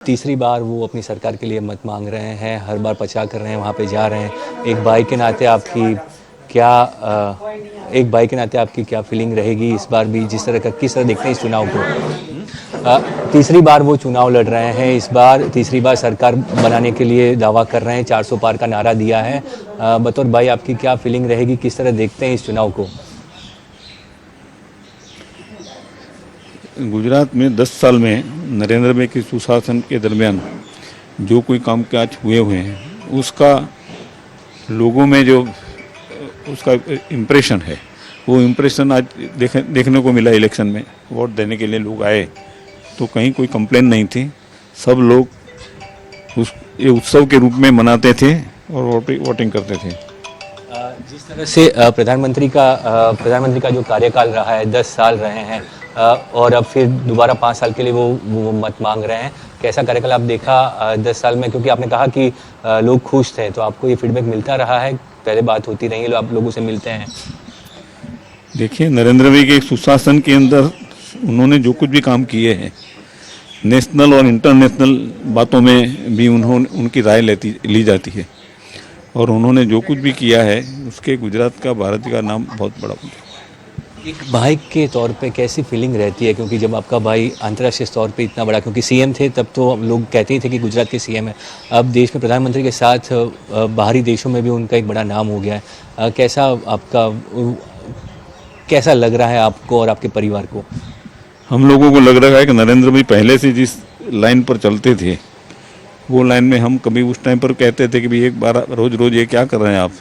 तीसरी बार वो अपनी सरकार के लिए मत मांग रहे हैं, हर बार प्रचार कर रहे हैं, वहाँ पे जा रहे हैं। एक भाई के नाते आपकी क्या फीलिंग रहेगी इस बार भी, किस तरह देखते हैं इस चुनाव को? तीसरी बार वो चुनाव लड़ रहे हैं, इस बार तीसरी बार सरकार बनाने के लिए दावा कर रहे हैं, 400 पार का नारा दिया है। बतौर भाई आपकी क्या फीलिंग रहेगी, किस तरह देखते हैं इस चुनाव को? गुजरात में 10 साल में नरेंद्र भाई के सुशासन के दरमियान जो कोई कामकाज हुए हैं उसका लोगों में जो उसका इम्प्रेशन है, वो इम्प्रेशन आज देखने को मिला। इलेक्शन में वोट देने के लिए लोग आए तो कहीं कोई कंप्लेन नहीं थी। सब लोग ये उत्सव के रूप में मनाते थे और वोटिंग करते थे। जिस तरह से प्रधानमंत्री का जो कार्यकाल रहा है, 10 साल रहे हैं, और अब फिर दोबारा 5 साल के लिए वो मत मांग रहे हैं, कैसा कार्यकाल आप देखा 10 साल में? क्योंकि आपने कहा कि लोग खुश थे, तो आपको ये फीडबैक मिलता रहा है? पहले बात होती रही है, आप लोगों से मिलते हैं। देखिए, नरेंद्र भाई के सुशासन के अंदर उन्होंने जो कुछ भी काम किए हैं, नेशनल और इंटरनेशनल बातों में भी उनकी राय ली जाती है, और उन्होंने जो कुछ भी किया है उसके गुजरात का, भारत का नाम बहुत बड़ा है। एक भाई के तौर पे कैसी फीलिंग रहती है, क्योंकि जब आपका भाई अंतर्राष्ट्रीय तौर पे इतना बड़ा, क्योंकि सीएम थे तब तो लोग कहते ही थे कि गुजरात के सीएम है, अब देश में प्रधानमंत्री के साथ बाहरी देशों में भी उनका एक बड़ा नाम हो गया है, कैसा लग रहा है आपको और आपके परिवार को? हम लोगों को लग रहा है कि नरेंद्र भाई पहले से जिस लाइन पर चलते थे वो लाइन में हम कभी उस टाइम पर कहते थे कि भाई एक बार रोज ये क्या कर रहे हैं आप।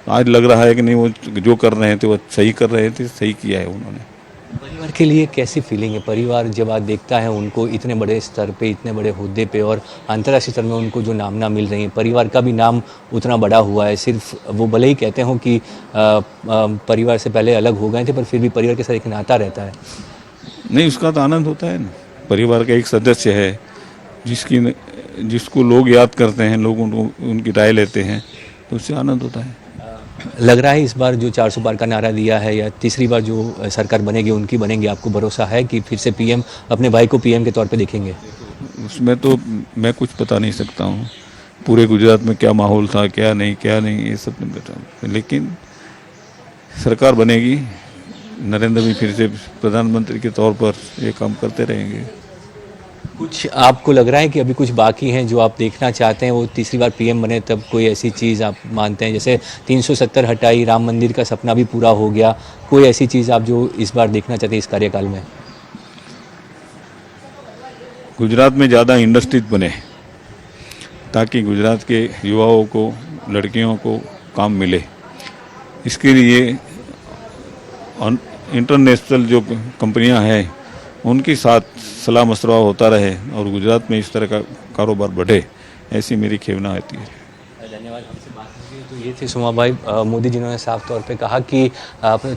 आज लग रहा है कि नहीं, वो जो कर रहे थे वो सही कर रहे थे, सही किया है उन्होंने। परिवार के लिए कैसी फीलिंग है? परिवार जब आज देखता है उनको इतने बड़े स्तर पे, इतने बड़े हुद्दे पे, और अंतर्राष्ट्रीय स्तर में उनको जो नामना मिल रही है, परिवार का भी नाम उतना बड़ा हुआ है। सिर्फ वो भले ही कहते हों कि परिवार से पहले अलग हो गए थे, पर फिर भी परिवार के साथ एक नाता रहता है। नहीं, उसका तो आनंद होता है ना। परिवार का एक सदस्य है जिसको लोग याद करते हैं, लोग उनकी राय लेते हैं, तो उससे आनंद होता है। लग रहा है इस बार जो 400 पार का नारा दिया है, या तीसरी बार जो सरकार बनेगी उनकी बनेगी, आपको भरोसा है कि फिर से पीएम अपने भाई को पीएम के तौर पे देखेंगे? उसमें तो मैं कुछ बता नहीं सकता हूँ। पूरे गुजरात में क्या माहौल था, क्या नहीं ये सब नहीं बता, लेकिन सरकार बनेगी। नरेंद्र भाई फिर से प्रधानमंत्री के तौर पर ये काम करते रहेंगे। कुछ आपको लग रहा है कि अभी कुछ बाकी हैं जो आप देखना चाहते हैं, वो तीसरी बार पीएम बने तब? कोई ऐसी चीज़ आप मानते हैं, जैसे 370 हटाई, राम मंदिर का सपना भी पूरा हो गया, कोई ऐसी चीज़ आप जो इस बार देखना चाहते हैं इस कार्यकाल में? गुजरात में ज़्यादा इंडस्ट्रीज बने ताकि गुजरात के युवाओं को, लड़कियों को काम मिले। इसके लिए इंटरनेशनल जो कंपनियां हैं उनके साथ सलाह मशवरा होता रहे और गुजरात में इस तरह का कारोबार बढ़े, ऐसी मेरी खेवना आती है। धन्यवाद, हमसे बात की। तो ये थे सुमा भाई मोदी, जिन्होंने साफ तौर पे कहा कि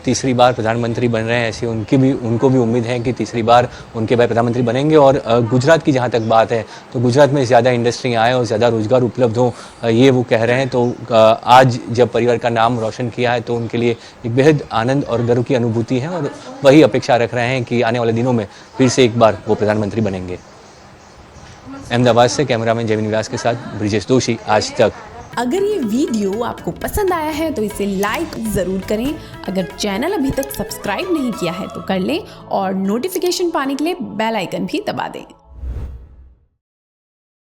तीसरी बार प्रधानमंत्री बन रहे हैं, ऐसी उनको भी उम्मीद है कि तीसरी बार उनके भाई प्रधानमंत्री बनेंगे। और गुजरात की जहाँ तक बात है, तो गुजरात में ज़्यादा इंडस्ट्री आए और ज़्यादा रोजगार उपलब्ध हो, ये वो कह रहे हैं। तो आज जब परिवार का नाम रोशन किया है तो उनके लिए एक बेहद आनंद और गर्व की अनुभूति है, और वही अपेक्षा रख रहे हैं कि आने वाले दिनों में फिर से एक बार वो प्रधानमंत्री बनेंगे। अहमदाबाद से कैमरामैन जयवीन व्यास के साथ ब्रिजेश दोषी, आज तक। अगर ये वीडियो आपको पसंद आया है तो इसे लाइक ज़रूर करें। अगर चैनल अभी तक सब्सक्राइब नहीं किया है तो कर लें, और नोटिफिकेशन पाने के लिए बेल आइकन भी दबा दें।